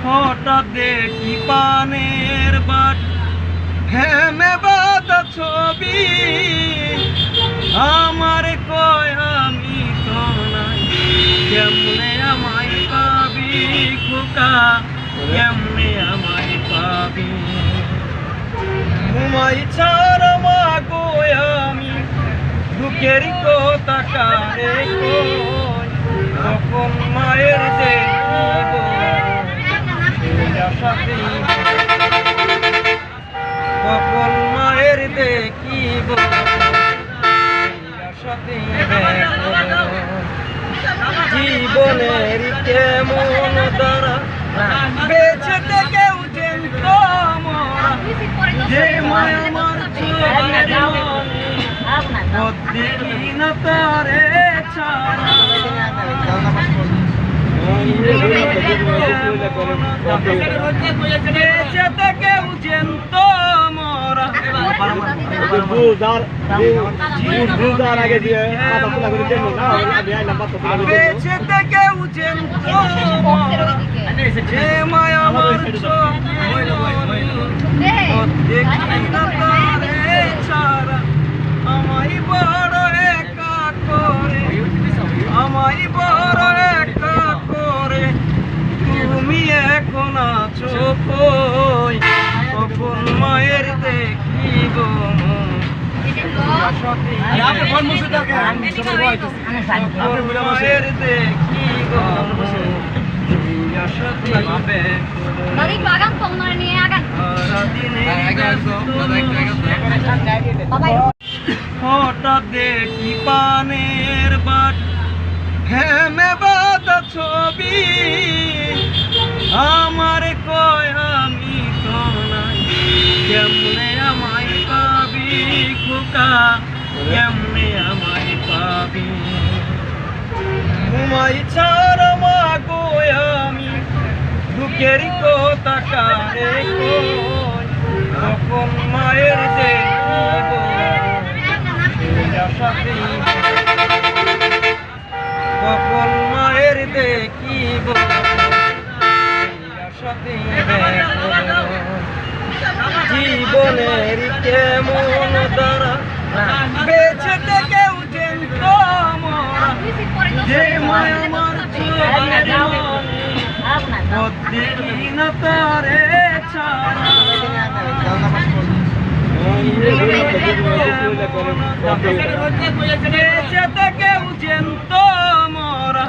হঠাৎ দেখি পানের বাট হেমে বাঁধা ছবি আমার কয় আমি তো নাই কেমনে আমায় পাবি খোকা কেমনে আমায় পাবি ঘুমাই ছাড়া মাগো আমি দুঃখের কথা কারে কই তখন মায়ের দেখিব কখন মায়ের দেখিব জীবনের কেমন দ্বারা বেঁচে থেকে উঠেন তোমরা যে মায়া আমার দেখি না তারে ছাড়া বেঁচে থেকে উঠেন তোমরা বেঁচে থেকে উঠেন যে মায়া আমার দেখি না তারে ছাড়া আমায় বড় একা করে আমায় বড় একা করে তুমি এখন আছো কই কখন মায়ের দেখিব মায়ের দেখিব হঠাৎ দেখি পানের বাট হেমে বাঁধা ছবি আমার কয় আমি তো নাই কেমনে আমায় পাবি খোকা কেমনে আমায় পাবি ঘুমাই ছাড়া মাগো আমি দুঃখের কথা কারে কই তখন মায়ের দেখিব কখন মায়ের দেখিব জীবনের কেমন দ্বারা বেঁচে থেকে উঠেন তোমরা যে মায়া আমার দেখি না তারে ছাড়া বেঁচে থেকে উঠেন তোমরা